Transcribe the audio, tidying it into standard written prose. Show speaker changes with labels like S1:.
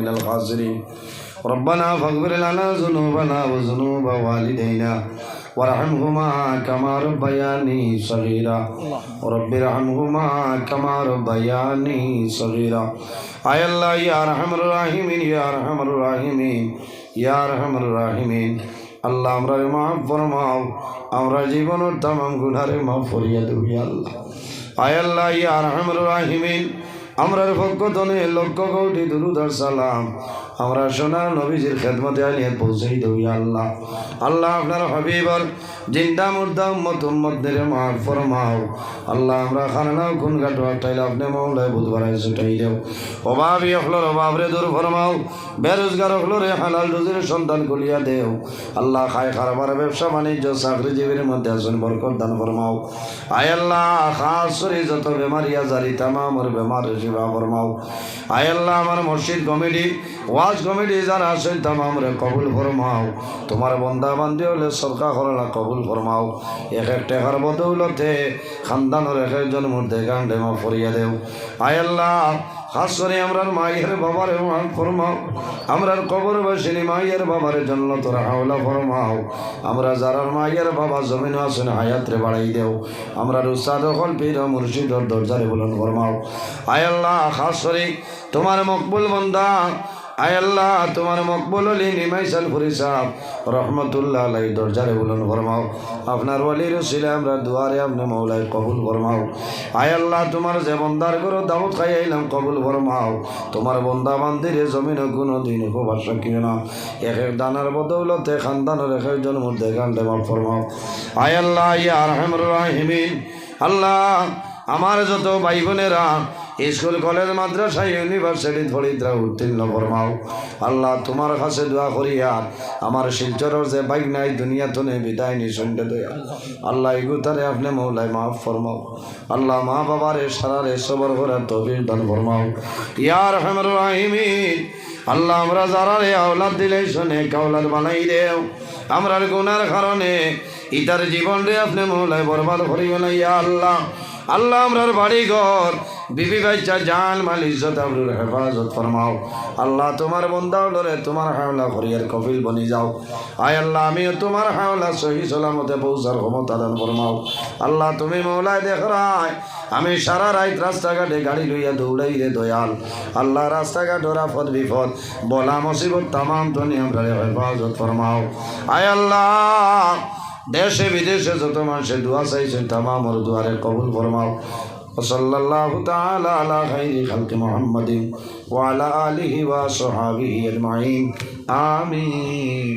S1: من الخاسرين ربنا فاغفر لنا ذنوبنا وذنوب والدينا وارحمهما كما ربياني صغيرا رب ارحمهما كما ربياني صغيرا আয় আল্লাহ ইয়া আরহামুর রাহিমিন ইয়া আরহামুর রাহিমিন ইয়া আরহামুর রাহিমিন আল্লাহ আমরারে মাফ ফরমাও আমরা জীবনের तमाम গুনাহরে মাফ করিয়া দাও ইয়া আল্লাহ আয় আল্লাহ ইয়া আরহামুর রাহিমিন আমরার পক্ষ থেকে লক্ষ কোটি দুরূদ আর সালাম আমরা সোনার নবীজির খেদমতে আনিয়ে পৌঁছাই দেই ইয়া আল্লাহ আল্লাহ আপনার হাবিবর জিন্দা মুর্দা উম্মতদের মাফ ফরমাও আল্লাহ আমরা খানা কোন গাটো টাইলে আপনি মওলা বুধবারে ছুটাই দাও অভাবী হলর অভাবরে দূর ফরমাও বেরোজগার হলরে হালাল রুজির সন্তান কলিয়া দেও আল্লাহ খায় খারবার ব্যবসা বাণিজ্য চাকরিজীবীর মধ্যে আসুন বরকত দান ফরমাও আয় আল্লাহ খাস করে যত বেমারি আজারি তামামর বেমার শিফা ফরমাও আয় আল্লাহ আমার মসজিদ কমিটি ওয়াজ কমিটি যারা আছেন তামামরে কবুল ফরমাও তোমার বন্দা বান্দি হলে সরকার করলা কবুল ফরমাও এক এক টাকার বদৌলতে খানদানের এক একজন মধ্যে গান্ডে মা ফরিয়া দেও আয় আল্লাহ খাস করে আমরার মায়ের বাবারে মাফ ফরমাও আমরার কবর বাসিনী মায়ের বাবারে জান্নাতুল হাওলা ফরমাও আমরা যারার মায়ের বাবা জমিন আছেন হায়াতরে বাড়াই দেও আমরার উস্তাদ হল পীর মুর্শিদর দরজারে বুলন্দ ফরমাও আয় আল্লাহ খাস করে তোমার মকবুল বান্দা আয় আল্লাহ তোমার মকবুল আলী নিমাইসাল ফরিসাব রহমতুল্লাহ আলাই দরজারে বুলন্দ ফরমাও আপনার ওয়ালির উসিলে আমরা দুয়ারে আপনি মওলাই কবুল ফরমাও আয় আল্লাহ তোমার যে বন্দার করো দাওয়াত খাই আইলাম কবুল ফরমাও তোমার বন্দা বান্দিরে জমিনে কোনো দিন উপবাসা কিনে না এক এক দানার বদৌলতে খানদানের এক একজন মধ্যে গান্ডে মাফ ফরমাও আয় আল্লাহ ইয়া আরহামুর রাহিমিন আল্লাহ আমার যত ভাই বোনেরা স্কুল কলেজ মাদ্রাসা ইউনিভার্সিটি ফরিদরা উত্তীর্ণ ফরমাও আল্লাহ তোমার কাছে দোয়া করিয়া আমার শিলচরের যে বাইক নাই দুনিয়া তনে বিদায় নিঃসন্দেহ দয়া আল্লাহ এগুতারে আপনি মৌলাই মাফ ফরমাও আল্লাহ মা বাবারে সারারে সবর করার তৌফিক দান ফরমাও ইয়া আরহামুর রাহিমিন আল্লাহ আমরা যারা রে আওলাদ দিলে শুনে কাওলাদ বানাই দেও আমরার গুনার কারণে ইতার জীবন রে আপনি মৌলাই বরবাদ করিও না ইয়া আল্লাহ আল্লাহ আমরার বাড়ি ঘর বিবি বাচ্চা জান মাল ইজ্জত আবরুর হেফাজত ফরমাও আল্লাহ তোমার বন্দা হলরে তোমার হাওলা করিয়ার কফিল বনি যাও আয় আল্লাহ আমিও তোমার হাওলা সহি সালামতে পৌঁছার ক্ষমতা দান ফরমাও আল্লাহ তুমি মওলায় দেখরায় আমি সারা রাত রাস্তাঘাটে গাড়ি লইয়া দৌড়াই রে দয়াল আল্লাহ রাস্তাঘাট রাফত বিপদ বলা মুসিবত তামাম তনি আমরা হেফাজত ফরমাও আয় আল্লাহ দেশে বিদেশে যত মানুষের দোয়া চাইছেন তামামর দুয়ারে কবুল ফরমাও সাল্লাল্লাহু তাআলা আলা খাইরি খালকি মুহাম্মাদিন ওয়া আলা আলিহি ওয়া সাহবিহি আজমাইন আমিন।